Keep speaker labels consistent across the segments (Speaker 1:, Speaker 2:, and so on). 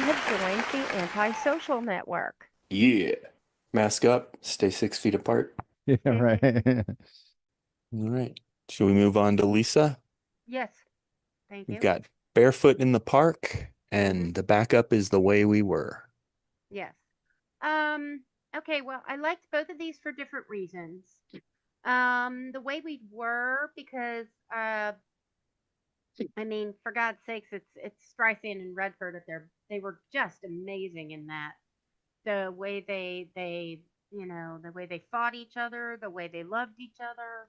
Speaker 1: have joined the Antisocial Network.
Speaker 2: Yeah. Mask up, stay 6 feet apart.
Speaker 3: Yeah, right.
Speaker 2: All right. Should we move on to Lisa?
Speaker 1: Yes, thank
Speaker 2: We've
Speaker 1: you.
Speaker 2: got Barefoot in the Park, and the backup is The Way We Were.
Speaker 1: Yes. Okay, well, I liked both of these for different reasons. The Way We Were, because I mean, for God's sakes, it's Streisand and Redford at they were just amazing in that. The way they the way they fought each other, the way they loved each other.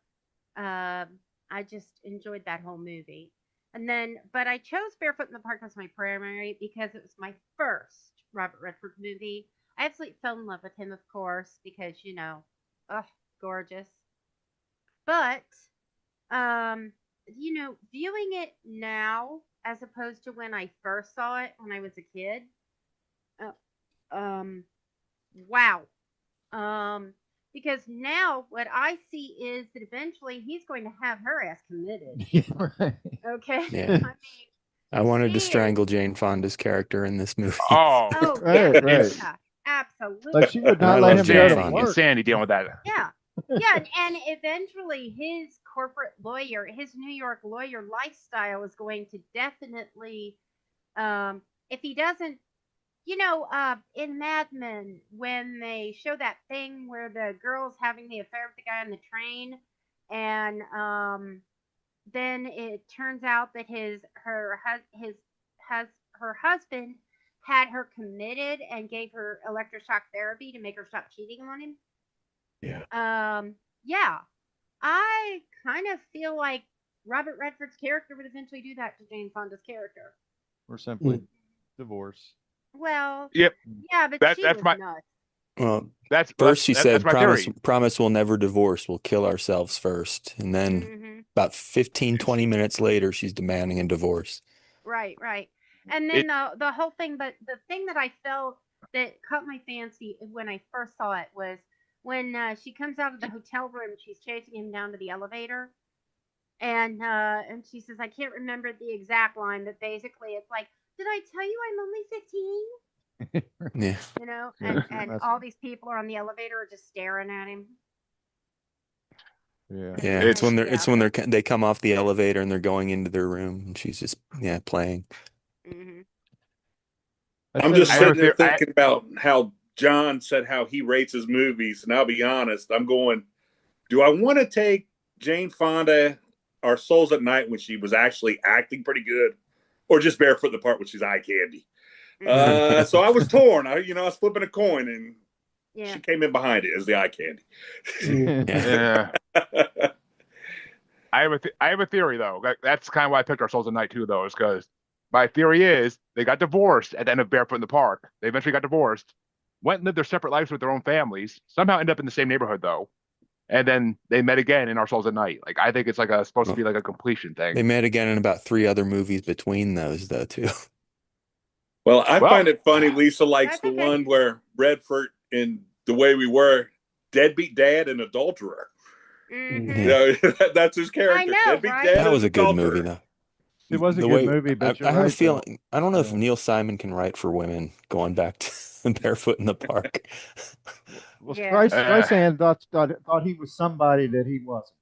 Speaker 1: I just enjoyed that whole movie. And then, but I chose Barefoot in the Park as my primary because it was my first Robert Redford movie. I absolutely fell in love with him, of course, because oh, gorgeous. But viewing it now as opposed to when I first saw it when I was a kid, wow. Because now what I see is that eventually he's going to have her ass committed.
Speaker 3: Yeah, right.
Speaker 1: Okay.
Speaker 2: Yeah.
Speaker 1: I mean,
Speaker 2: I wanted to
Speaker 1: she
Speaker 2: strangle Jane Fonda's character in this movie.
Speaker 1: Oh,
Speaker 3: Right, right.
Speaker 1: yeah, absolutely.
Speaker 3: Like she would
Speaker 2: I
Speaker 3: not
Speaker 2: love
Speaker 3: let him
Speaker 2: Jane
Speaker 3: go to
Speaker 2: Fonda.
Speaker 3: work.
Speaker 4: Sandy dealing with that.
Speaker 1: Yeah. Yeah, and eventually his corporate lawyer, his New York lawyer lifestyle is going to definitely, if he doesn't, in Mad Men, when they show that thing where the girl's having the affair with the guy on the train, and then it turns out that her husband had her committed and gave her electroshock therapy to make her stop cheating on him. Yeah, I kind of feel like Robert Redford's character would eventually do that to Jane Fonda's character.
Speaker 3: Or simply divorce.
Speaker 1: Well,
Speaker 4: Yep.
Speaker 1: yeah, but
Speaker 4: That's
Speaker 1: she was
Speaker 4: my-
Speaker 1: nuts.
Speaker 2: Well,
Speaker 4: That's
Speaker 2: first she said,
Speaker 4: that's my theory.
Speaker 2: promise we'll never divorce. We'll kill ourselves first. And then about 15, 20 minutes later, she's demanding a divorce.
Speaker 1: Right. And then the whole thing, but the thing that I felt that caught my fancy when I first saw it was when she comes out of the hotel room, she's chasing him down to the elevator. And she says, I can't remember the exact line, but basically it's like, did I tell you I'm only 15?
Speaker 2: Yeah.
Speaker 1: And all these people are on the elevator just staring at him.
Speaker 3: Yeah.
Speaker 2: Yeah, it's when they come off the elevator and they're going into their room and she's just playing.
Speaker 1: Mm-hmm.
Speaker 5: I'm just sitting there thinking about how John said how he rates his movies, and I'll be honest, I'm going, do I want to take Jane Fonda or Souls at Night when she was actually acting pretty good, or just Barefoot in the Park when she's eye candy? So I was torn. I was flipping a coin, and she came in behind it as the eye candy.
Speaker 4: Yeah. I have a theory though. That's kind of why I picked our Souls at Night too, though, is because my theory is they got divorced at the end of Barefoot in the Park. They eventually got divorced, went and lived their separate lives with their own families. Somehow ended up in the same neighborhood though, and then they met again in Our Souls at Night. Like I think it's like supposed to be like a completion thing.
Speaker 2: They met again in about 3 other movies between those though too.
Speaker 5: Well, I find it funny. Lisa likes the one where Redford in The Way We Were, deadbeat dad and adulterer.
Speaker 1: Mm-hmm.
Speaker 5: That's his character.
Speaker 1: I know,
Speaker 5: deadbeat
Speaker 1: right?
Speaker 5: dad
Speaker 2: That was a good
Speaker 5: adulterer.
Speaker 2: movie though.
Speaker 3: It was a good movie, but
Speaker 2: I have a feeling. I don't know if Neil Simon can write for women. Going back to Barefoot in the Park.
Speaker 3: Well, Streisand thought he was somebody that he wasn't,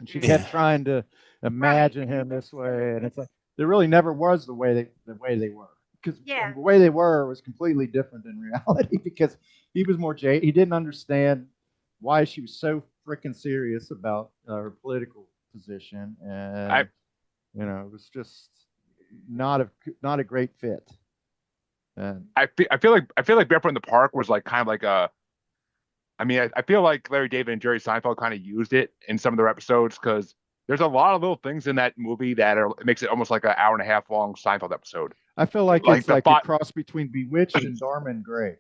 Speaker 3: and she kept trying to imagine him this way, and it's like there really never was the way they were, because the way they were was completely different in reality. Because he was more he didn't understand why she was so freaking serious about her political position, and it was just not a great fit. And
Speaker 4: I feel like Barefoot in the Park was like kind of like a. I mean, I feel like Larry David and Jerry Seinfeld kind of used it in some of their episodes because there's a lot of little things in that movie that it makes it almost like an hour and a half long Seinfeld episode.
Speaker 3: I feel like it's like a cross between Bewitched and Dharma and Grey.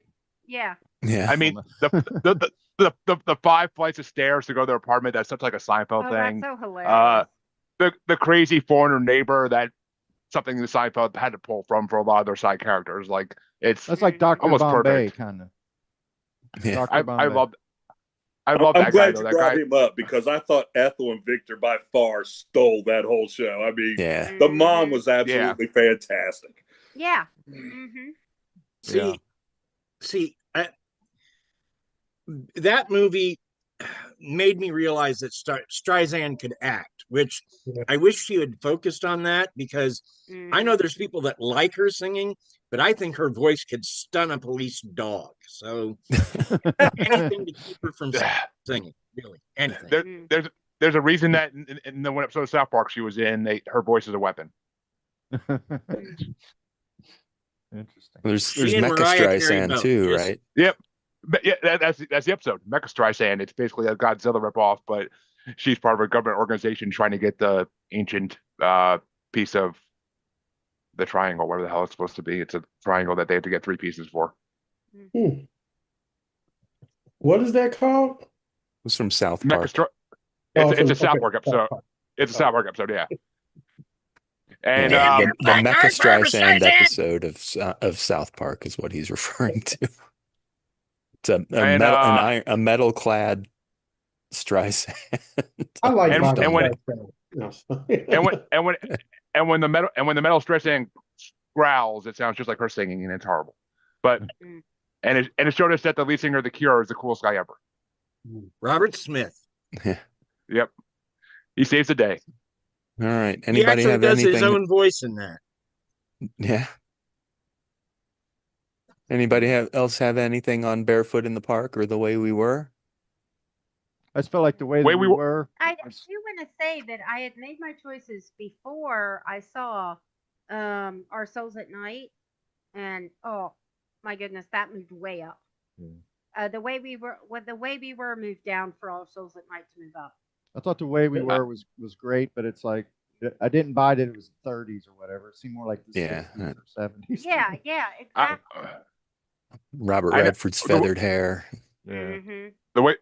Speaker 1: Yeah.
Speaker 4: I mean, the 5 flights of stairs to go to their apartment, that's such like a Seinfeld thing.
Speaker 1: That's so hilarious.
Speaker 4: The crazy foreigner neighbor, that something the Seinfeld had to pull from for a lot of their side characters. Like
Speaker 3: that's like Dr.
Speaker 4: almost
Speaker 3: Bombay,
Speaker 4: perfect.
Speaker 3: kind of.
Speaker 2: Yeah.
Speaker 4: I love
Speaker 5: I'm
Speaker 4: that
Speaker 5: glad
Speaker 4: guy,
Speaker 5: you
Speaker 4: though.
Speaker 5: brought him up because I thought Ethel and Victor by far stole that whole show. I mean,
Speaker 2: Yeah.
Speaker 5: the mom was absolutely fantastic.
Speaker 1: Yeah. Mm-hmm.
Speaker 6: See, that movie made me realize that Streisand could act, which I wish she had focused on that, because I know there's people that like her singing, but I think her voice could stun a police dog. So anything to keep her from singing, really, anything.
Speaker 4: There's a reason that in the one episode of South Park she was in, her voice is a weapon.
Speaker 3: Interesting.
Speaker 2: There's Mecha Streisand too, right?
Speaker 4: Yep. But yeah, that's the episode. Mecha Streisand. It's basically a Godzilla ripoff, but she's part of a government organization trying to get the ancient piece of the triangle, whatever the hell it's supposed to be. It's a triangle that they have to get 3 pieces for.
Speaker 7: What is that called?
Speaker 2: It's from South Park.
Speaker 4: It's a South Park episode. It's a South Park episode, yeah. And
Speaker 2: the Mecha Streisand episode of South Park is what he's referring to. It's a metal clad Streisand.
Speaker 7: I like
Speaker 4: and when the metal Streisand growls, it sounds just like her singing, and it's horrible. But and it showed us that the lead singer of The Cure is the coolest guy ever.
Speaker 6: Robert Smith.
Speaker 4: Yep, he saves the day.
Speaker 2: All right. Anybody
Speaker 6: he
Speaker 2: have
Speaker 6: does
Speaker 2: anything?
Speaker 6: His own voice in that.
Speaker 2: Yeah. Anybody else have anything on Barefoot in the Park or The Way We Were?
Speaker 3: I just felt like the way that we were.
Speaker 1: I do want to say that I had made my choices before I saw Our Souls at Night, and oh my goodness, that moved way up. The way we were moved down for All Souls at Night to move up.
Speaker 3: I thought The Way We Were was great, but it's like I didn't buy that it was the 30s or whatever. It seemed more like the 60s or 70s.
Speaker 1: Yeah, exactly.
Speaker 2: Robert Redford's feathered hair.
Speaker 3: Yeah.
Speaker 4: The way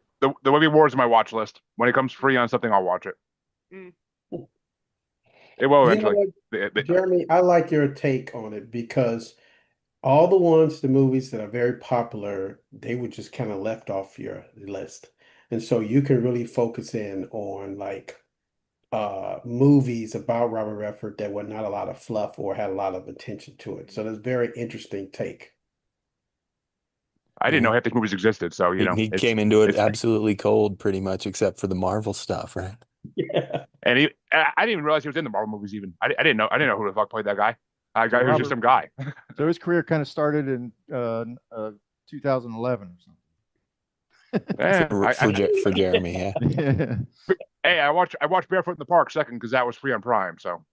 Speaker 4: we were is my watch list. When it comes free on something, I'll watch it. It will eventually.
Speaker 7: Jeremy, I like your take on it, because all the movies that are very popular, they were just kind of left off your list. And so you can really focus in on like movies about Robert Redford that were not a lot of fluff or had a lot of attention to it. So that's a very interesting take.
Speaker 4: I didn't know half these movies existed, so
Speaker 2: he came into it absolutely cold, pretty much, except for the Marvel stuff, right?
Speaker 7: Yeah.
Speaker 4: And I didn't even realize he was in the Marvel movies. Even I didn't know who the fuck played that guy. He was just some guy.
Speaker 3: So his career kind of started in 2011 or something.
Speaker 2: For Jeremy, yeah.
Speaker 4: Hey, I watched Barefoot in the Park second because that was free on Prime. So.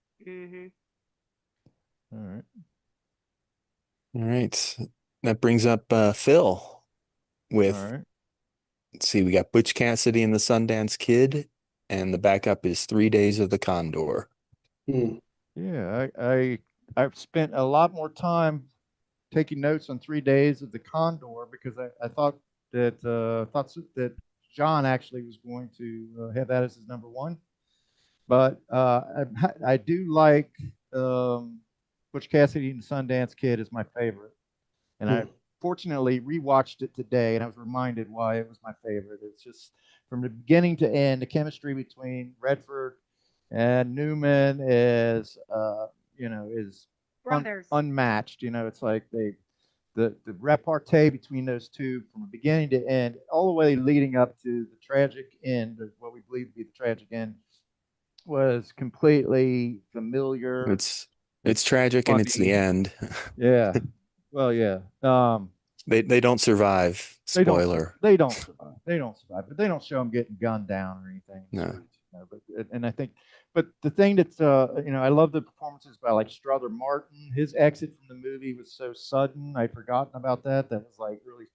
Speaker 3: All
Speaker 2: right. That brings up Phil with. Let's see, we got Butch Cassidy and the Sundance Kid, and the backup is 3 Days of the Condor.
Speaker 3: Yeah, I've spent a lot more time taking notes on 3 Days of the Condor because I thought that John actually was going to have that as his number one, but I do like Butch Cassidy and the Sundance Kid is my favorite, and I fortunately rewatched it today, and I was reminded why it was my favorite. It's just from the beginning to end, the chemistry between Redford and Newman is unmatched. It's like the repartee between those two from the beginning to end, all the way leading up to the tragic end, of what we believe to be the tragic end, was completely familiar.
Speaker 2: It's tragic, funny. And it's the end.
Speaker 3: Yeah. Well, yeah.
Speaker 2: They don't survive. Spoiler.
Speaker 3: They don't survive. But they don't show them getting gunned down or anything.
Speaker 2: No.
Speaker 3: But the thing that's I love the performances by like Strother Martin. His exit from the movie was so sudden. I'd forgotten about that. That was like really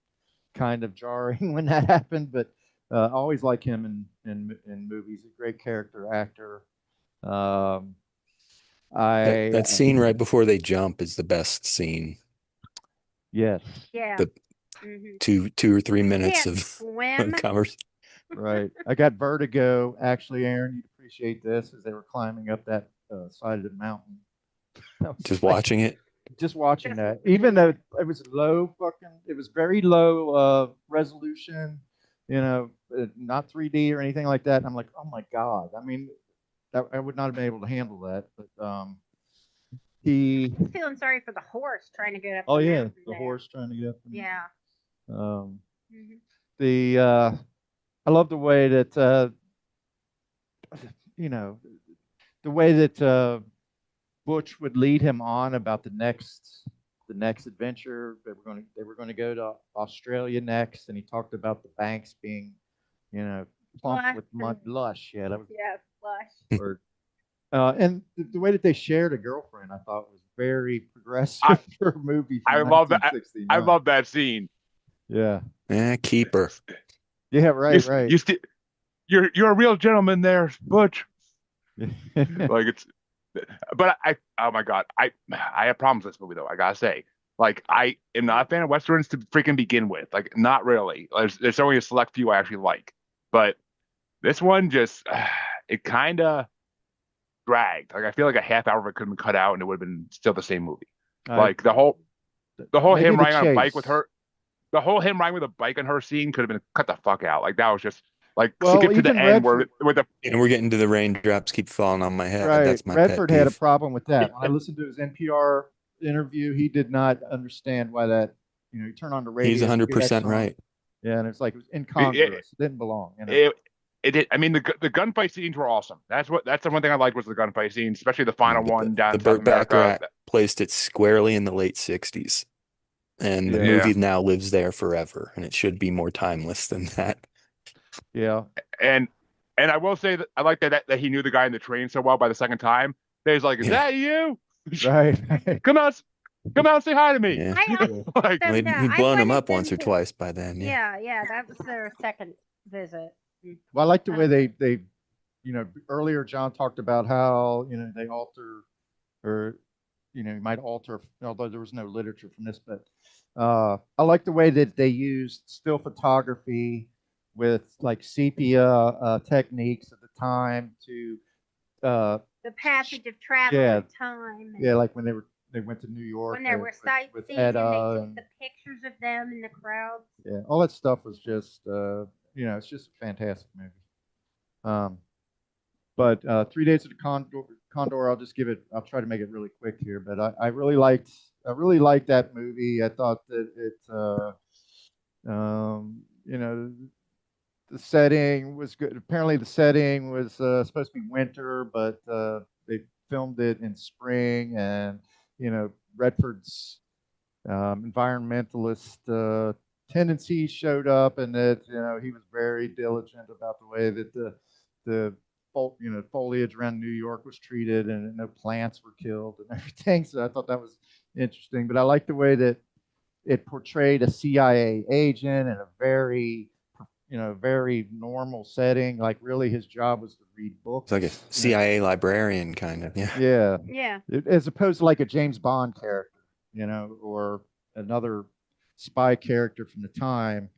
Speaker 3: kind of jarring when that happened. But I always like him in movies. A great character actor.
Speaker 2: That scene right before they jump is the best scene.
Speaker 3: Yes.
Speaker 1: Yeah.
Speaker 2: The 2 or 3 minutes of conversation.
Speaker 3: Right. I got vertigo. Actually, Aaron, you'd appreciate this, as they were climbing up that side of the mountain.
Speaker 2: Just watching it.
Speaker 3: Just watching that, even though it was it was very low resolution, not 3D or anything like that. And I'm like, oh my God. I mean, I would not have been able to handle that. But he.
Speaker 1: I was feeling sorry for the horse trying to get up.
Speaker 3: Oh
Speaker 1: the
Speaker 3: yeah,
Speaker 1: mountain
Speaker 3: the
Speaker 1: there.
Speaker 3: horse trying to get up.
Speaker 1: Yeah.
Speaker 3: The I love the way that the way that Butch would lead him on about the next adventure. They were going to go to Australia next, and he talked about the banks being, pumped with lush. Yeah, that was
Speaker 1: lush.
Speaker 3: Or and the way that they shared a girlfriend, I thought was very progressive for a movie.
Speaker 4: I love that. I love that scene.
Speaker 3: Yeah.
Speaker 2: Keep her.
Speaker 3: Yeah. Right.
Speaker 4: You're a real gentleman there, Butch. Like it's. But oh my God, I have problems with this movie though. I gotta say, like I am not a fan of westerns to freaking begin with. Like not really. There's only a select few I actually like, but this one just it kind of dragged. Like I feel like a half hour of it could have been cut out and it would have been still the same movie. Like the whole him riding on a bike with her, the whole him riding with a bike on her scene could have been cut the fuck out. Like that was just. Like skip to the end where
Speaker 2: and we're getting to the raindrops keep falling on my head.
Speaker 3: Right.
Speaker 2: That's my
Speaker 3: Redford
Speaker 2: pet peeve.
Speaker 3: had a problem with that. When I listened to his NPR interview, he did not understand why that. You turn on the radio.
Speaker 2: He's 100% right.
Speaker 3: Yeah, and it's like it was incongruous. It didn't belong. It
Speaker 4: did. I mean, the gunfight scenes were awesome. That's the one thing I liked was the gunfight scenes, especially the final one down in South America.
Speaker 2: Baccarat placed it squarely in the late '60s, and the movie now lives there forever, and it should be more timeless than that.
Speaker 3: Yeah,
Speaker 4: and I will say that I like that he knew the guy in the train so well by the second time. He's like, "Is that you?
Speaker 3: Right.
Speaker 4: Come out and say hi to me."
Speaker 2: Yeah.
Speaker 1: Like,
Speaker 2: he'd blown him up once or twice by then.
Speaker 1: Yeah, that was their second visit.
Speaker 3: Well, I like the way they earlier John talked about how they alter, or you might alter, although there was no literature from this, but I like the way that they used still photography with like sepia techniques at the time to
Speaker 1: the passage of travel and time.
Speaker 3: Yeah, like when they went to New York.
Speaker 1: When there were sightseeing
Speaker 3: with
Speaker 1: and they took the pictures of them in the crowds.
Speaker 3: Yeah, all that stuff was just it's just a fantastic movie. But 3 Days of the Condor, I'll try to make it really quick here, but I really liked that movie. I thought that the setting was good. Apparently, the setting was supposed to be winter, but they filmed it in spring. And Redford's environmentalist tendencies showed up, and that he was very diligent about the way that the foliage around New York was treated, and no plants were killed and everything. So I thought that was interesting. But I like the way that it portrayed a CIA agent in a very very normal setting. Like really his job was to read books.
Speaker 2: It's like a CIA librarian kind of.
Speaker 1: Yeah.
Speaker 3: As opposed to like a James Bond character, or another spy character from the time.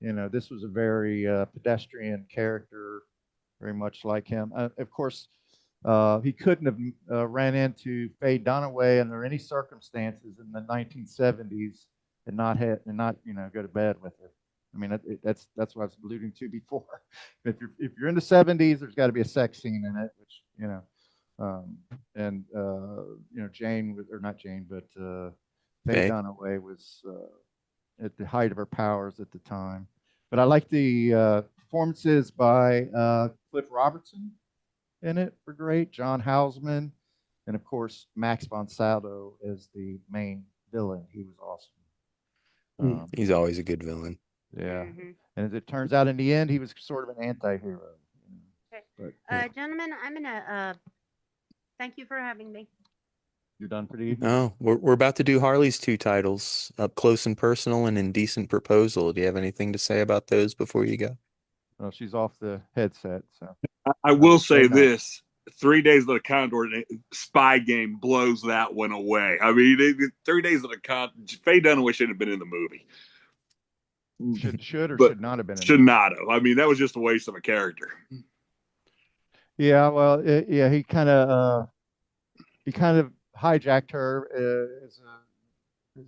Speaker 3: This was a very pedestrian character, very much like him. Of course, he couldn't have ran into Faye Dunaway under any circumstances in the 1970s and not go to bed with her. I mean, that's what I was alluding to before. If you're in the 70s, there's got to be a sex scene in it, which Jane or not Jane, but Faye Dunaway was at the height of her powers at the time. But I like the performances by Cliff Robertson in it were great. John Houseman, and of course Max von Sydow as the main villain. He was awesome.
Speaker 2: He's always a good villain.
Speaker 3: Yeah, and as it turns out, in the end, he was sort of an anti-hero.
Speaker 1: But, gentlemen, I'm gonna thank you for having me.
Speaker 3: You're done for the evening?
Speaker 2: No, we're about to do Harley's 2 titles, Up Close and Personal and Indecent Proposal. Do you have anything to say about those before you go?
Speaker 3: Well, she's off the headset, so
Speaker 5: I will say this: 3 Days of the Condor spy game blows that one away. I mean, 3 Days of the Condor. Faye Dunaway should have been in the movie.
Speaker 3: Should not have been.
Speaker 5: Should not have. I mean, that was just a waste of a character.
Speaker 3: Yeah, well, he kind of hijacked her as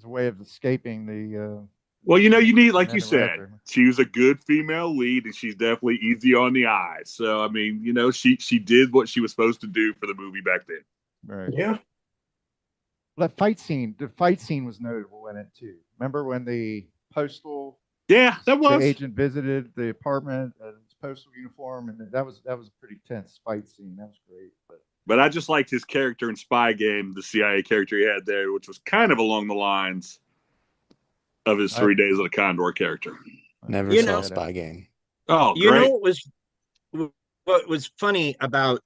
Speaker 3: a way of escaping the.
Speaker 5: Well, you need, like you said, she was a good female lead, and she's definitely easy on the eyes. So, I mean, she did what she was supposed to do for the movie back then.
Speaker 3: Right.
Speaker 7: Yeah.
Speaker 3: Well, the fight scene was notable in it too. Remember when the
Speaker 5: Yeah, that
Speaker 3: the
Speaker 5: was.
Speaker 3: agent visited the apartment in his postal uniform, and that was a pretty tense fight scene. That was great.
Speaker 5: But I just liked his character in Spy Game, the CIA character he had there, which was kind of along the lines of his 3 Days of the Condor character.
Speaker 2: Never saw Spy Game.
Speaker 5: Oh,
Speaker 6: you
Speaker 5: great.
Speaker 6: know what was funny about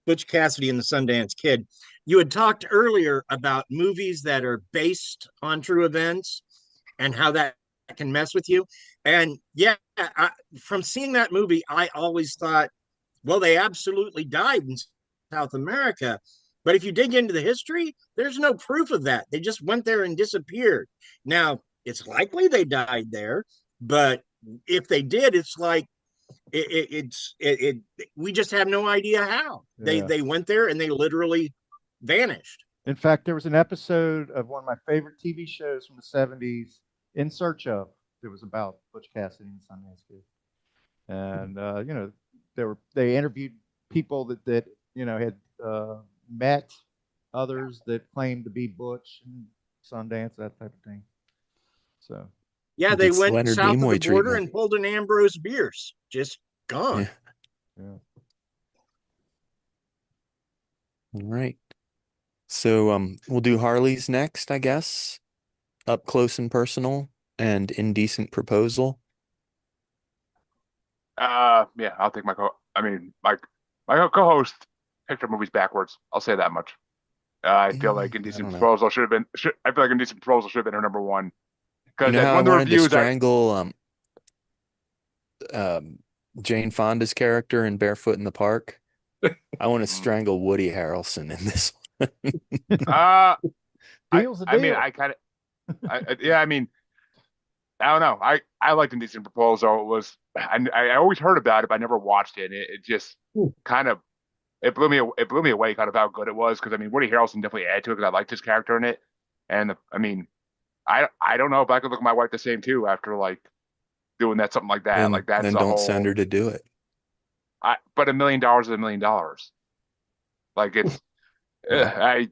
Speaker 6: Butch Cassidy and the Sundance Kid? You had talked earlier about movies that are based on true events and how that can mess with you. And yeah, from seeing that movie, I always thought, well, they absolutely died in South America. But if you dig into the history, there's no proof of that. They just went there and disappeared. Now, it's likely they died there, but if they did, it's like we just have no idea how. They went there and they literally vanished.
Speaker 3: In fact, there was an episode of one of my favorite TV shows from the 70s, In Search Of. It was about Butch Cassidy and Sundance Kid. And they interviewed people that had met others that claimed to be Butch and Sundance, that type of thing. So
Speaker 6: yeah, they went
Speaker 2: Leonard
Speaker 6: south
Speaker 2: Nimoy
Speaker 6: of the border
Speaker 2: treatment.
Speaker 6: and pulled an Ambrose Bierce, just gone.
Speaker 3: Yeah.
Speaker 2: All right. So we'll do Harley's next, I guess. Up Close and Personal and Indecent Proposal.
Speaker 4: Yeah, I'll take my co-host picked our movies backwards. I'll say that much. I feel like Indecent Proposal should have been. I feel like Indecent Proposal should have been her number one. Because
Speaker 2: how
Speaker 4: one of the
Speaker 2: I wanted
Speaker 4: reviews
Speaker 2: to strangle Jane Fonda's character in Barefoot in the Park. I want to strangle Woody Harrelson in this one.
Speaker 3: Deal's a deal.
Speaker 4: I mean, I mean, I don't know. I liked Indecent Proposal. It was I always heard about it, but I never watched it. It just kind of it blew me away kind of how good it was, because I mean Woody Harrelson definitely added to it because I liked his character in it. And I mean, I don't know if I could look at my wife the same too after like doing something like that. Like that's
Speaker 2: then
Speaker 4: the
Speaker 2: don't
Speaker 4: whole.
Speaker 2: send her to do it.
Speaker 4: But $1 million is $1 million. Like it's I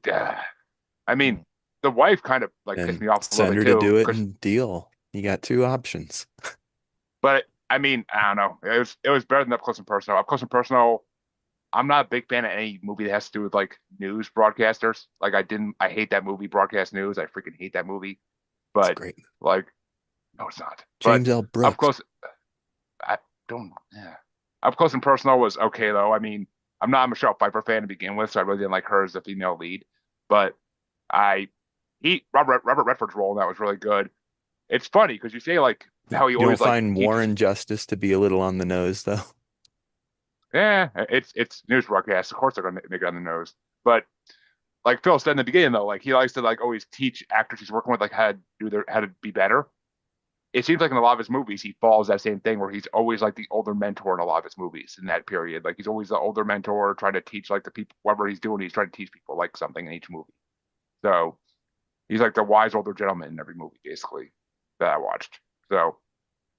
Speaker 4: mean the wife kind of like pissed me off a little
Speaker 2: Send her
Speaker 4: bit
Speaker 2: to do
Speaker 4: too.
Speaker 2: it and deal. You got two options.
Speaker 4: But I mean, I don't know. It was better than Up Close and Personal. Up Close and Personal, I'm not a big fan of any movie that has to do with like news broadcasters. Like I hate that movie, Broadcast News. I freaking hate that movie. But
Speaker 2: great.
Speaker 4: Like, no, it's not.
Speaker 2: James
Speaker 4: But
Speaker 2: L. Brooks.
Speaker 4: Up Close, I don't. Yeah. Up Close and Personal was okay though. I mean, I'm not a Michelle Pfeiffer fan to begin with, so I really didn't like her as the female lead. But Robert Redford's role in that was really good. It's funny because you say like how he
Speaker 2: You
Speaker 4: always
Speaker 2: don't find
Speaker 4: like
Speaker 2: Warren Justice to be a little on the nose, though.
Speaker 4: Yeah, it's news broadcast. Of course they're gonna make it on the nose. But like Phil said in the beginning though, like he likes to like always teach actors he's working with like how to be better. It seems like in a lot of his movies he follows that same thing where he's always like the older mentor in a lot of his movies in that period. Like he's always the older mentor trying to teach like the people whatever he's doing, he's trying to teach people like something in each movie. So he's like the wise older gentleman in every movie, basically, that I watched. So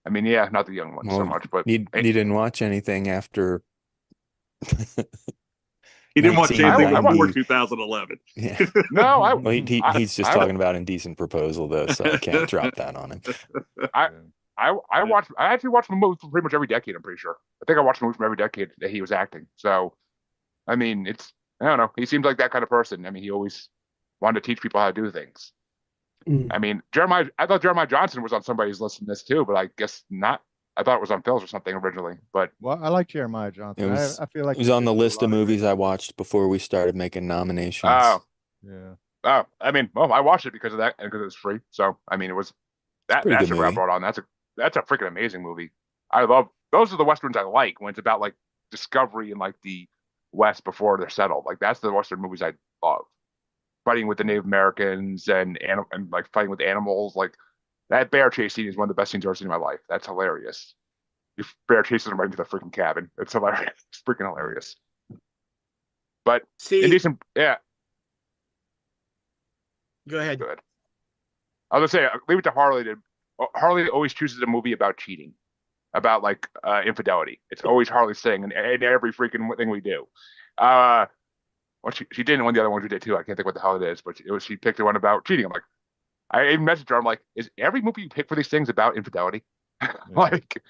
Speaker 4: I mean, yeah, not the young ones so much, but
Speaker 2: you didn't watch anything after.
Speaker 5: He didn't watch anything before 2011.
Speaker 2: Yeah.
Speaker 4: No,
Speaker 2: he's just talking about Indecent Proposal though, so I can't drop that on him.
Speaker 4: I actually watched the movie from pretty much every decade. I'm pretty sure. I think I watched the movie from every decade that he was acting. So, I mean, I don't know. He seems like that kind of person. I mean, he always wanted to teach people how to do things. I mean, I thought Jeremiah Johnson was on somebody's list in this too, but I guess not. I thought it was on Phil's or something originally, but
Speaker 3: I like Jeremiah Johnson. I feel like
Speaker 2: it was on the list of movies I watched before we started making nominations.
Speaker 4: Oh,
Speaker 3: yeah.
Speaker 4: Oh, I mean, well, I watched it because of that and because it was free. So, I mean, it was that's what I brought on. That's a freaking amazing movie. I love those are the westerns I like when it's about like discovery in like the West before they're settled. Like that's the western movies I love. Fighting with the Native Americans and like fighting with animals, like. That bear chase scene is one of the best scenes I've ever seen in my life. That's hilarious. If bear chases him right into the freaking cabin. It's hilarious. It's freaking hilarious. But Indecent, yeah.
Speaker 6: Go ahead.
Speaker 4: Good. I was gonna say, leave it to Harley. Harley always chooses a movie about cheating, about like infidelity. It's always Harley's thing in every freaking thing we do. Well, she didn't one of the other ones we did too. I can't think what the hell it is, but she picked the one about cheating. I'm like, I even messaged her. I'm like, is every movie you pick for these things about infidelity? Like,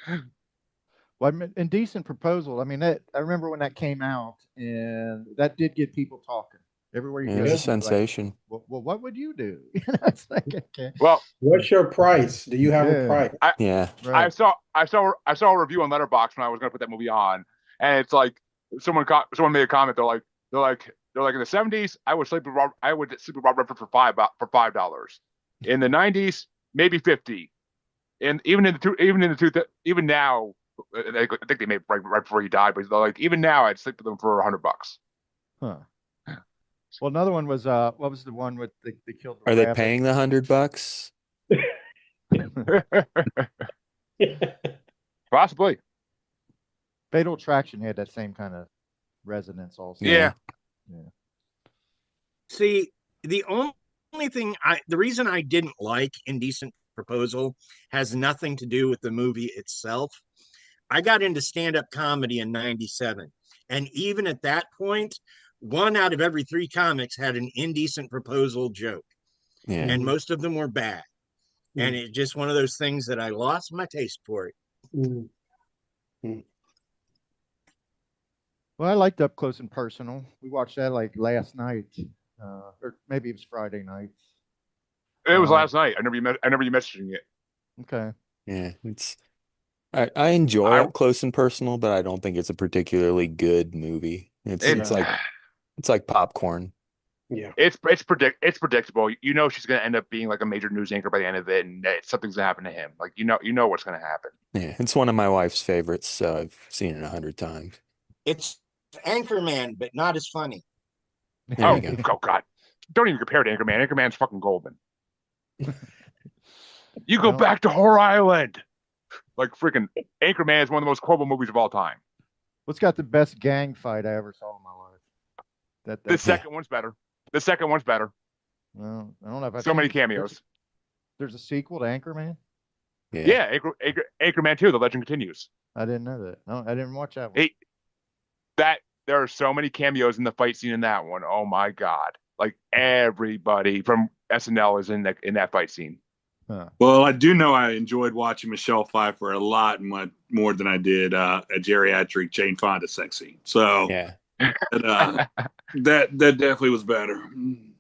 Speaker 3: well, Indecent Proposal. I mean, that I remember when that came out, and that did get people talking everywhere you go.
Speaker 2: It was a sensation.
Speaker 3: Like, well, what would you do? It's like, okay.
Speaker 4: well,
Speaker 7: What's your price? Do you have a price?
Speaker 4: I saw a review on Letterboxd when I was going to put that movie on, and it's like someone made a comment. They're like in the 70s, I would sleep with Robert Redford for $5. In the 90s, maybe 50. And even now, I think they made right before he died, but like even now, I'd sleep with them for $100.
Speaker 3: Huh. Well, another one was what was the one with they killed the
Speaker 2: Are
Speaker 3: rabbit?
Speaker 2: they paying the $100?
Speaker 4: Possibly.
Speaker 3: Fatal Attraction had that same kind of resonance also.
Speaker 4: Yeah.
Speaker 6: See, the reason I didn't like Indecent Proposal has nothing to do with the movie itself. I got into stand-up comedy in 97. And even at that point, 1 out of every 3 comics had an indecent proposal joke.
Speaker 2: Yeah.
Speaker 6: And most of them were bad. And it's just one of those things that I lost my taste for it.
Speaker 3: Well, I liked Up Close and Personal. We watched that like last night, or maybe it was Friday night.
Speaker 4: It was last night. I never you messaging it.
Speaker 3: Okay.
Speaker 2: Yeah, I enjoy Up Close and Personal, but I don't think it's a particularly good movie. It's like popcorn.
Speaker 7: Yeah,
Speaker 4: it's predictable. You know she's gonna end up being like a major news anchor by the end of it, and something's gonna happen to him. Like you know what's gonna happen.
Speaker 2: Yeah, it's one of my wife's favorites, so I've seen it 100 times.
Speaker 6: It's Anchorman, but not as funny.
Speaker 2: There you go.
Speaker 4: Oh God! Don't even compare to Anchorman. Anchorman's fucking golden. You go back to Horror Island. Like freaking Anchorman is one of the most quotable movies of all time.
Speaker 3: What's got the best gang fight I ever saw in my life?
Speaker 4: The second one's better. The second one's better.
Speaker 3: Well, I don't know if I've
Speaker 4: so many cameos.
Speaker 3: There's a sequel to Anchorman?
Speaker 4: Yeah, Anchorman 2, The Legend Continues.
Speaker 3: I didn't know that. No, I didn't watch that one.
Speaker 4: There are so many cameos in the fight scene in that one. Oh my God. Like everybody from SNL is in that fight scene.
Speaker 5: Huh. Well, I do know I enjoyed watching Michelle Pfeiffer a lot more than I did a geriatric Jane Fonda sex scene. So
Speaker 2: yeah,
Speaker 5: that definitely was better.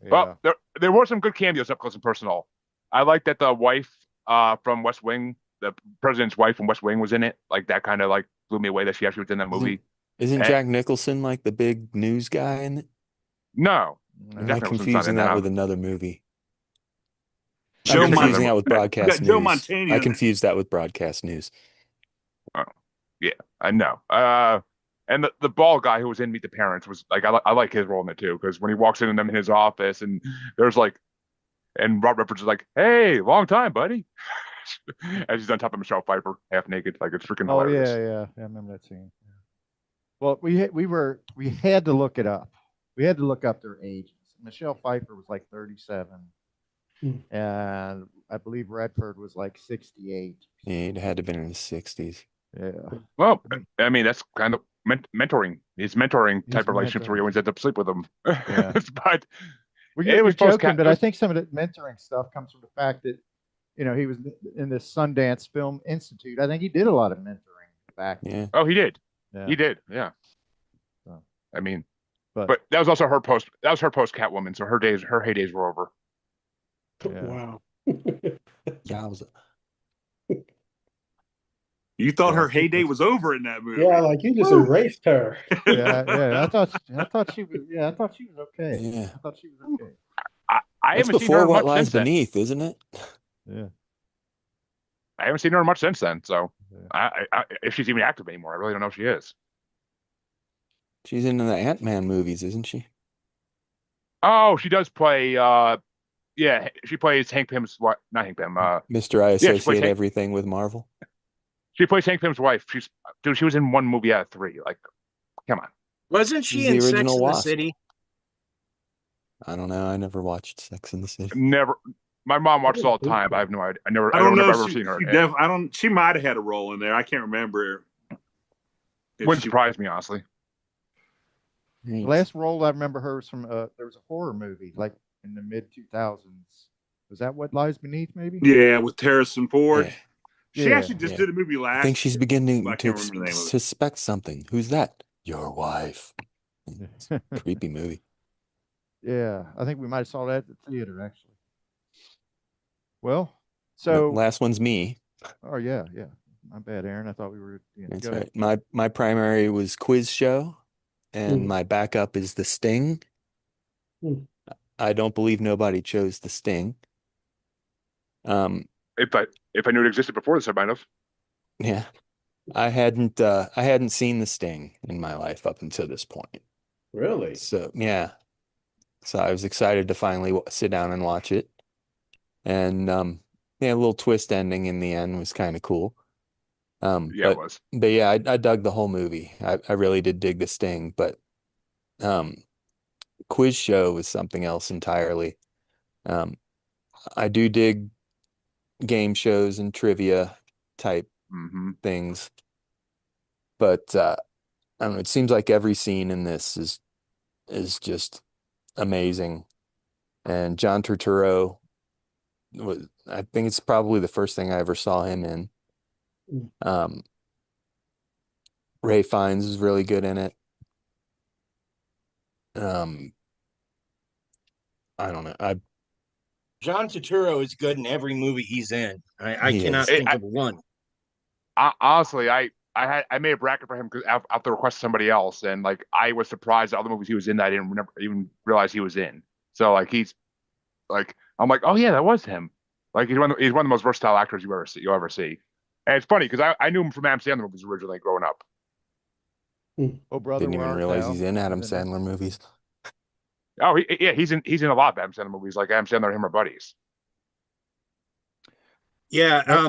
Speaker 3: Yeah.
Speaker 4: Well, there were some good cameos up close and personal. I like that the wife from West Wing, the president's wife from West Wing, was in it. Like that kind of like blew me away that she actually was in that movie.
Speaker 2: Isn't Jack Nicholson like the big news guy in it?
Speaker 4: No,
Speaker 2: am I confusing that with another movie?
Speaker 5: Joe
Speaker 2: confusing that with broadcast news.
Speaker 5: Joe Montana.
Speaker 2: I confused that with broadcast news.
Speaker 4: Oh, yeah, I know. And the bald guy who was in Meet the Parents was like, I like his role in it too, because when he walks in his office and there's like, and Robert Redford is like, "Hey, long time, buddy," as he's on top of Michelle Pfeiffer, half naked, like it's freaking hilarious.
Speaker 3: Yeah, I remember that scene. Yeah. Well, we had to look it up. We had to look up their ages. Michelle Pfeiffer was like 37. And I believe Redford was like 68.
Speaker 2: Yeah, it had to have been in his 60s.
Speaker 3: Yeah.
Speaker 4: Well, I mean, that's kind of mentoring. He's mentoring type of relationships where you always end up sleep with them.
Speaker 3: Yeah.
Speaker 4: But
Speaker 3: it was joking, but I think some of the mentoring stuff comes from the fact that, he was in the Sundance Film Institute. I think he did a lot of mentoring back then.
Speaker 2: Yeah.
Speaker 4: Oh, he did.
Speaker 3: Yeah.
Speaker 4: He did. Yeah.
Speaker 3: So,
Speaker 4: I mean, but that was also her post. That was her post Catwoman. So her heydays were over.
Speaker 3: Yeah.
Speaker 7: Wow.
Speaker 2: Yowza.
Speaker 5: You thought her heyday was over in that movie?
Speaker 7: Yeah, like you just erased her.
Speaker 3: Yeah. I thought she was. Yeah, I thought she was okay.
Speaker 2: Yeah.
Speaker 3: I thought she was okay.
Speaker 4: I
Speaker 2: It's
Speaker 4: haven't seen her
Speaker 2: before What
Speaker 4: much
Speaker 2: Lies
Speaker 4: since then.
Speaker 2: Beneath, isn't it?
Speaker 3: Yeah.
Speaker 4: I haven't seen her much since then. So
Speaker 3: Yeah.
Speaker 4: I if she's even active anymore, I really don't know if she is.
Speaker 2: She's in the Ant-Man movies, isn't she?
Speaker 4: Oh, she does play. Yeah, she plays Hank Pym's wife. Not Hank Pym.
Speaker 2: Mr. I
Speaker 4: she plays
Speaker 2: associate
Speaker 4: Hank-
Speaker 2: everything with Marvel.
Speaker 4: She plays Hank Pym's wife. She was in one movie out of 3. Like, come on.
Speaker 6: Wasn't she
Speaker 2: She's
Speaker 6: in
Speaker 2: the
Speaker 6: Sex
Speaker 2: original
Speaker 6: and the
Speaker 2: Wasp.
Speaker 6: City?
Speaker 2: I don't know. I never watched Sex and the City.
Speaker 4: Never. My mom watches all the time, but I have no idea. I
Speaker 5: I don't
Speaker 4: don't
Speaker 5: know.
Speaker 4: remember ever seeing her.
Speaker 5: She might have had a role in there. I can't remember.
Speaker 4: Wouldn't surprise me, honestly.
Speaker 3: The last role I remember her was from there was a horror movie like in the mid 2000s. Was that What Lies Beneath? Maybe.
Speaker 5: Yeah, with Harrison Ford.
Speaker 2: Yeah.
Speaker 5: She actually just did a movie last.
Speaker 2: I think she's beginning
Speaker 5: I
Speaker 2: to
Speaker 5: can't remember the name of it.
Speaker 2: suspect something. Who's that? Your wife. Creepy movie.
Speaker 3: Yeah, I think we might have saw that at the theater actually. Well, so
Speaker 2: the last one's me.
Speaker 3: Oh yeah. My bad, Aaron. I thought we were.
Speaker 2: That's right. My primary was Quiz Show, and my backup is The Sting. I don't believe nobody chose The Sting.
Speaker 4: If I knew it existed before this, I might have.
Speaker 2: Yeah, I hadn't seen The Sting in my life up until this point.
Speaker 7: Really?
Speaker 2: So yeah, so I was excited to finally sit down and watch it, and yeah, a little twist ending in the end was kind of cool.
Speaker 4: Yeah, it was.
Speaker 2: But yeah, I dug the whole movie. I really did dig The Sting, but Quiz Show was something else entirely. I do dig game shows and trivia type things, but I don't know. It seems like every scene in this is just amazing. And John Turturro was, I think it's probably the first thing I ever saw him in. Ray Fiennes is really good in it. I don't know.
Speaker 6: John Turturro is good in every movie he's in. I cannot think of one.
Speaker 4: Honestly, I made a bracket for him because after the request of somebody else, and like I was surprised at all the movies he was in that I didn't even realize he was in. So like I'm like, oh yeah, that was him. Like he's one of the most versatile actors you'll ever see. And it's funny because I knew him from Adam Sandler movies originally growing up.
Speaker 3: Oh brother,
Speaker 2: didn't even realize he's in Adam Sandler movies.
Speaker 4: Oh he's in a lot of Adam Sandler movies. Like Adam Sandler and him are buddies.
Speaker 6: Yeah,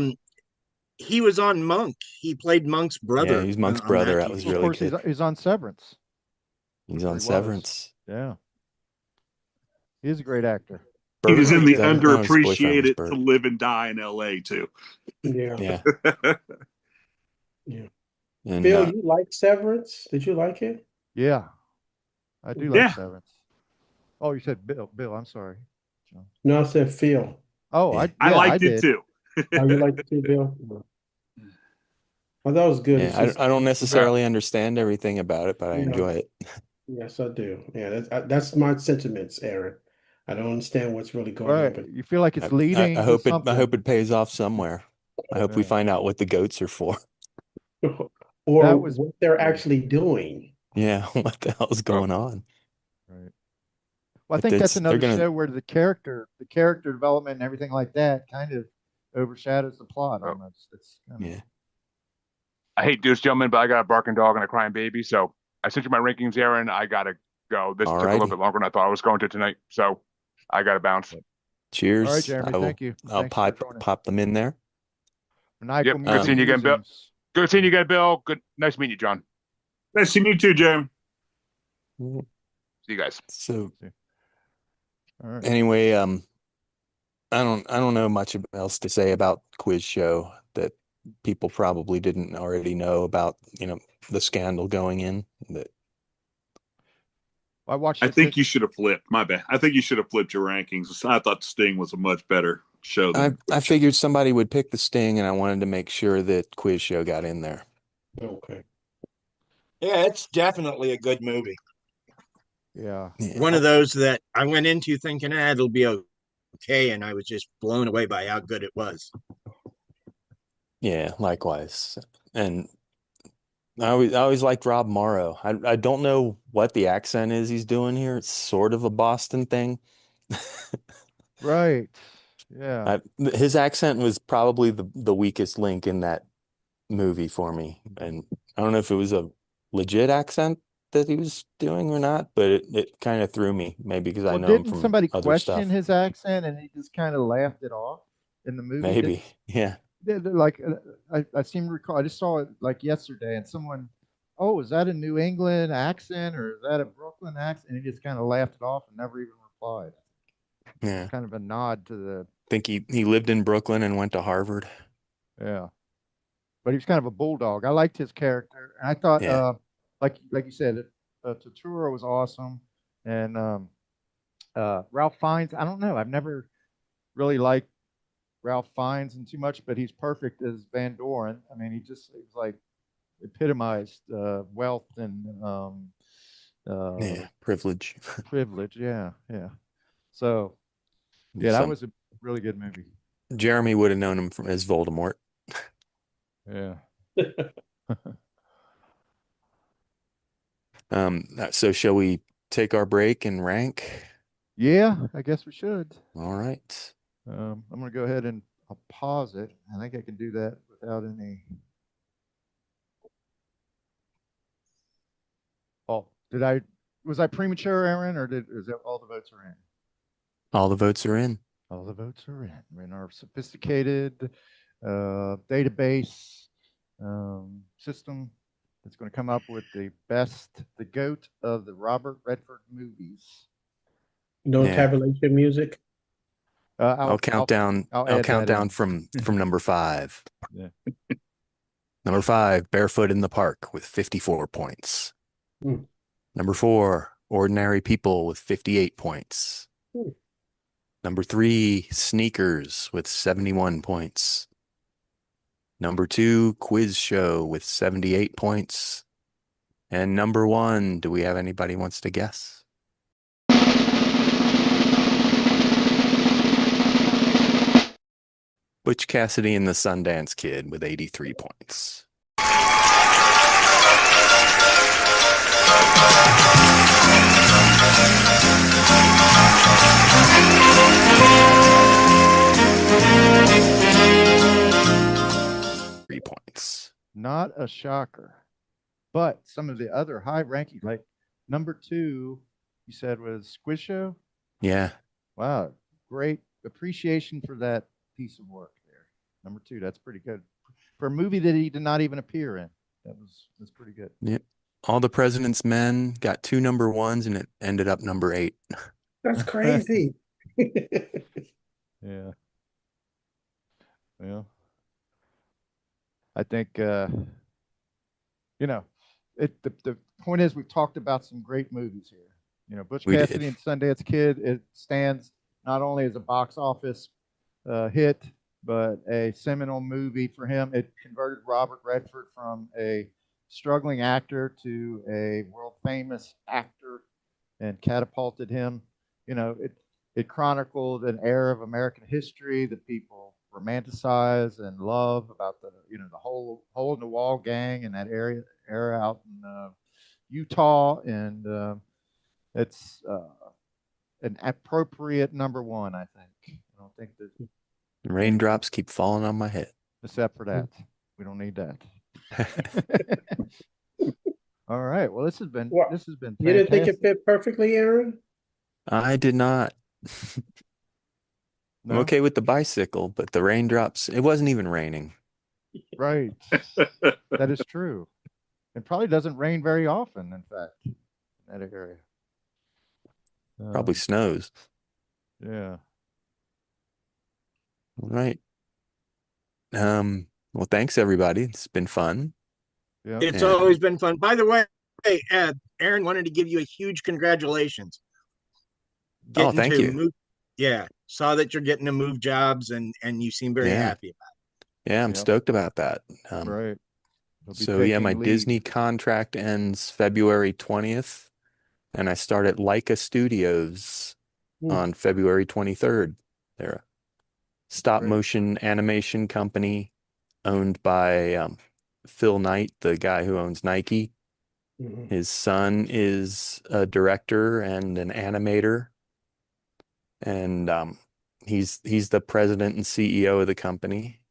Speaker 6: he was on Monk. He played Monk's brother.
Speaker 2: Yeah, he's Monk's brother. That was really good.
Speaker 3: He's on Severance.
Speaker 2: He's on Severance.
Speaker 3: Yeah, he's a great actor.
Speaker 5: He was in the underappreciated To Live and Die in L.A. too.
Speaker 7: Yeah.
Speaker 3: Yeah.
Speaker 7: And, Bill, you like Severance? Did you like it?
Speaker 3: Yeah, I do like Severance. Oh, you said Bill. Bill, I'm sorry. John.
Speaker 7: No, I said Phil.
Speaker 3: Oh,
Speaker 5: I liked it too.
Speaker 7: Oh, you liked it too, Bill? I thought it was good.
Speaker 2: Yeah, I don't necessarily understand everything about it, but I enjoy it.
Speaker 7: Yes, I do. Yeah, that's my sentiments, Aaron. I don't understand what's really going on. But
Speaker 3: you feel like it's leading.
Speaker 2: I hope it pays off somewhere. I hope we find out what the goats are for.
Speaker 7: Or what they're actually doing.
Speaker 2: Yeah, what the hell is going on?
Speaker 3: Right. Well, I think that's another show where the character development and everything like that kind of overshadows the plot almost. It's
Speaker 2: yeah.
Speaker 4: I hate Deuce, gentlemen, but I got a barking dog and a crying baby, so I sent you my rankings, Aaron. I gotta go. This took a little bit longer than I thought I was going to tonight, so I gotta bounce.
Speaker 2: Cheers.
Speaker 3: All right, Jeremy. Thank you.
Speaker 2: I'll pop them in there.
Speaker 4: Yep. Good seeing you again, Bill. Good seeing you again, Bill. Nice meeting you, John.
Speaker 5: Nice seeing you too, Jeremy.
Speaker 4: See you guys.
Speaker 2: So, anyway, I don't know much else to say about Quiz Show that people probably didn't already know about. The scandal going in. That
Speaker 3: I
Speaker 5: think you should have flipped. My bad. I think you should have flipped your rankings. I thought Sting was a much better show.
Speaker 2: I figured somebody would pick The Sting, and I wanted to make sure that Quiz Show got in there.
Speaker 7: Okay.
Speaker 6: Yeah, it's definitely a good movie.
Speaker 3: Yeah.
Speaker 6: One of those that I went into thinking, it'll be okay, and I was just blown away by how good it was.
Speaker 2: Yeah, likewise. And I always liked Rob Morrow. I don't know what the accent is he's doing here. It's sort of a Boston thing.
Speaker 3: Right. Yeah.
Speaker 2: His accent was probably the weakest link in that movie for me. And I don't know if it was a legit accent that he was doing or not, but it kind of threw me, maybe because I know him from
Speaker 3: somebody
Speaker 2: other
Speaker 3: question
Speaker 2: stuff.
Speaker 3: his accent and he just kind of laughed it off in the movie?
Speaker 2: Maybe. Yeah.
Speaker 3: Like I seem to recall, I just saw it like yesterday, and someone, is that a New England accent or is that a Brooklyn accent? And he just kind of laughed it off and never even replied.
Speaker 2: Yeah,
Speaker 3: kind of a nod to the.
Speaker 2: I think he lived in Brooklyn and went to Harvard.
Speaker 3: Yeah, but he was kind of a bulldog. I liked his character, and I thought, like you said, Turturro was awesome, and Ralph Fiennes. I don't know. I've never really liked Ralph Fiennes and too much, but he's perfect as Van Doren. I mean, he's like epitomized wealth and
Speaker 2: privilege.
Speaker 3: Privilege, yeah. So, yeah, that was a really good movie.
Speaker 2: Jeremy would have known him as Voldemort.
Speaker 3: Yeah.
Speaker 2: So shall we take our break and rank?
Speaker 3: Yeah, I guess we should.
Speaker 2: All right.
Speaker 3: I'm going to go ahead and I'll pause it. I think I can do that without any. Oh, was I premature, Aaron, or is that all the votes are in?
Speaker 2: All the votes are in.
Speaker 3: All the votes are in. We're in our sophisticated database system that's going to come up with the GOAT of the Robert Redford movies.
Speaker 7: No tabulation music.
Speaker 2: I'll count down. I'll count down from number 5.
Speaker 3: Yeah.
Speaker 2: Number 5, Barefoot in the Park with 54 points. Number 4, Ordinary People with 58 points. Number 3, Sneakers with 71 points. Number 2, Quiz Show with 78 points. And number 1, do we have anybody wants to guess? Butch Cassidy and the Sundance Kid with 83 points. Points.
Speaker 3: Not a shocker. But some of the other high ranking, like number 2, you said was Quiz Show?
Speaker 2: Yeah.
Speaker 3: Wow. Great appreciation for that piece of work there. Number 2, that's pretty good. For a movie that he did not even appear in. That's pretty good.
Speaker 2: Yep. All the President's Men got 2 number 1s and it ended up number 8.
Speaker 7: That's crazy.
Speaker 3: Yeah. Well, I think the point is we've talked about some great movies here. Butch Cassidy and Sundance Kid, it stands not only as a box office hit, but a seminal movie for him. It converted Robert Redford from a struggling actor to a world famous actor and catapulted him. It chronicled an era of American history that people romanticize and love about the whole hole in the wall gang in that era out in Utah, and it's an appropriate number 1, I think. I don't think that
Speaker 2: raindrops keep falling on my head.
Speaker 3: Except for that, we don't need that. All right. Well, this has been fantastic.
Speaker 7: You didn't think it fit perfectly, Aaron?
Speaker 2: I did not.
Speaker 3: No?
Speaker 2: I'm okay with the bicycle, but the raindrops, it wasn't even raining.
Speaker 3: Right. That is true. It probably doesn't rain very often, in fact, in that area.
Speaker 2: Probably snows.
Speaker 3: Yeah.
Speaker 2: All right. Well, thanks everybody. It's been fun.
Speaker 3: Yeah.
Speaker 6: It's always been fun. By the way, Aaron wanted to give you a huge congratulations.
Speaker 2: Thank you.
Speaker 6: Yeah. Saw that you're getting to move jobs and you seem very happy about it.
Speaker 2: Yeah, I'm stoked about that.
Speaker 3: Right.
Speaker 2: So yeah, my Disney contract ends February 20th, and I start at Leica Studios on February 23rd. They're a stop motion animation company owned by Phil Knight, the guy who owns Nike. His son is a director and an animator, and he's the president and CEO of the company.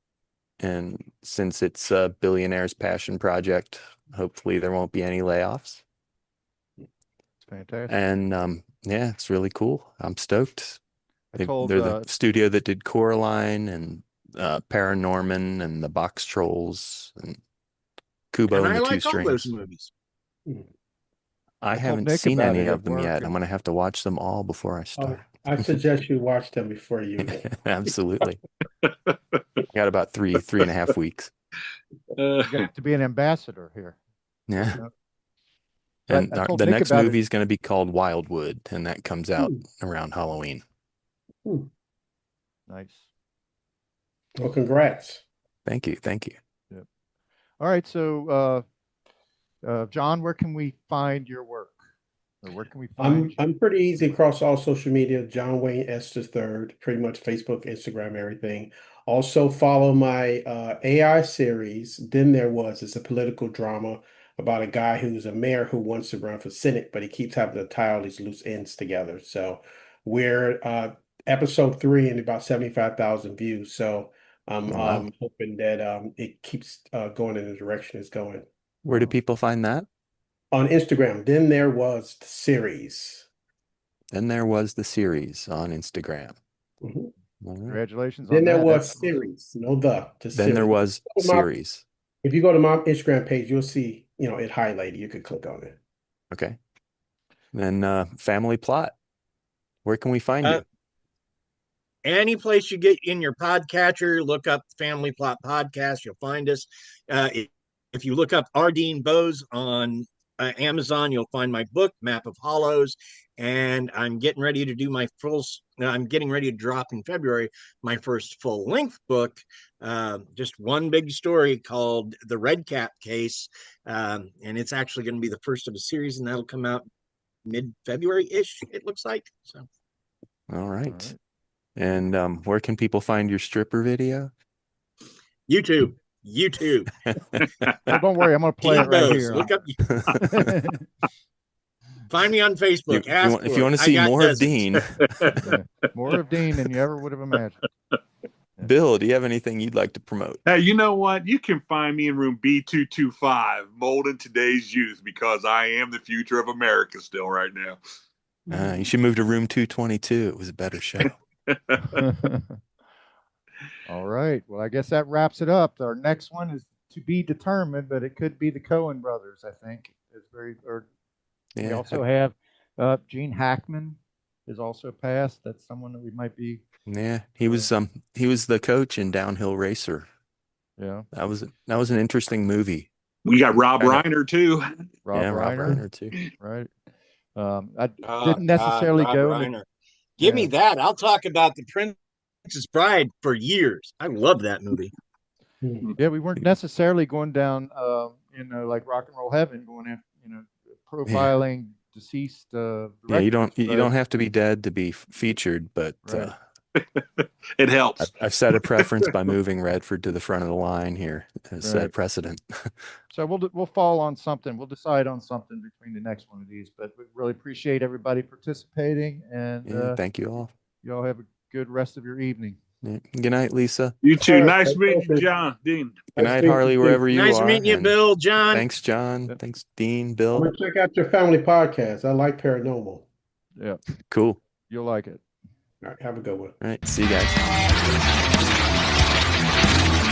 Speaker 2: And since it's a billionaire's passion project, hopefully there won't be any layoffs.
Speaker 3: It's fantastic.
Speaker 2: And yeah, it's really cool. I'm stoked. They're the studio that did Coraline and Paranorman and the Box Trolls and Kubo and the Two Strings.
Speaker 6: All those movies.
Speaker 2: I haven't seen any of them yet. I'm going to have to watch them all before I start.
Speaker 7: I suggest you watch them before you go.
Speaker 2: Absolutely. Got about 3.5 weeks.
Speaker 3: You got to be an ambassador here.
Speaker 2: Yeah. And
Speaker 3: I told
Speaker 2: the
Speaker 3: Nick
Speaker 2: next
Speaker 3: about
Speaker 2: movie
Speaker 3: it.
Speaker 2: is going to be called Wildwood, and that comes out around Halloween.
Speaker 3: Nice.
Speaker 7: Well, congrats.
Speaker 2: Thank you. Thank you.
Speaker 3: Yep. All right. So, John, where can we find your work? Or where can we find you?
Speaker 7: I'm pretty easy across all social media. John Wayne S III, pretty much Facebook, Instagram, everything. Also follow my AI series. Then There Was. It's a political drama about a guy who's a mayor who wants to run for Senate, but he keeps having to tie all these loose ends together. So we're episode 3 and about 75,000 views. So I'm hoping that it keeps going in the direction it's going.
Speaker 2: Where do people find that?
Speaker 7: On Instagram. Then There Was the series.
Speaker 2: Then There Was the series on Instagram.
Speaker 7: Mhm.
Speaker 2: All right.
Speaker 3: Congratulations
Speaker 7: Then
Speaker 3: on
Speaker 7: there
Speaker 3: that.
Speaker 7: was
Speaker 3: That's
Speaker 7: series, no the, just
Speaker 2: Then There
Speaker 7: series.
Speaker 2: Was series.
Speaker 7: If you go to my Instagram page, you'll see, it highlighted. You could click on it.
Speaker 2: Okay. Then Family Plot. Where can we find you?
Speaker 6: Any place you get in your podcatcher, look up Family Plot Podcast, you'll find us. If you look up Ardeen Bose on Amazon, you'll find my book, Map of Hollows. And I'm getting ready to do I'm getting ready to drop in February my first full-length book, just one big story called The Red Cap Case. And it's actually going to be the first of a series, and that'll come out mid-February-ish, it looks like. So,
Speaker 2: All right. And where can people find your stripper video?
Speaker 6: YouTube.
Speaker 3: Oh, don't worry, I'm going to play it right here.
Speaker 6: Look up. Find me on Facebook.
Speaker 2: If you want to see more of Dean.
Speaker 3: More of Dean than you ever would have imagined.
Speaker 2: Bill, do you have anything you'd like to promote?
Speaker 5: Hey, you know what? You can find me in room B225, molding today's youth, because I am the future of America still right now.
Speaker 2: You should move to room 222. It was a better show.
Speaker 3: All right. Well, I guess that wraps it up. Our next one is to be determined, but it could be the Coen brothers, I think. We also have Gene Hackman is also passed. That's someone that we might be.
Speaker 2: Yeah, he was the coach in Downhill Racer.
Speaker 3: Yeah,
Speaker 2: that was an interesting movie.
Speaker 5: We got Rob Reiner too.
Speaker 3: Rob Reiner
Speaker 2: too.
Speaker 3: Right. I didn't necessarily go.
Speaker 6: Give me that. I'll talk about The Princess Bride for years. I love that movie.
Speaker 3: Yeah, we weren't necessarily going down, like Rock and Roll Heaven, going after, profiling deceased.
Speaker 2: Yeah, you don't have to be dead to be featured, but
Speaker 5: it helps.
Speaker 2: I've set a preference by moving Redford to the front of the line here. Set a precedent.
Speaker 3: So we'll fall on something. We'll decide on something between the next one of these. But we really appreciate everybody participating, and
Speaker 2: thank you all.
Speaker 3: You all have a good rest of your evening.
Speaker 2: Yeah. Good night, Lisa.
Speaker 5: You too. Nice meeting you, John. Dean.
Speaker 2: Good night, Harley, wherever you are.
Speaker 6: Nice meeting you, Bill, John.
Speaker 2: Thanks, John. Thanks, Dean, Bill.
Speaker 7: I'm going to check out your family podcast. I like paranormal.
Speaker 3: Yeah.
Speaker 2: Cool.
Speaker 3: You'll like it.
Speaker 7: All right. Have a good one.
Speaker 2: All right. See you guys.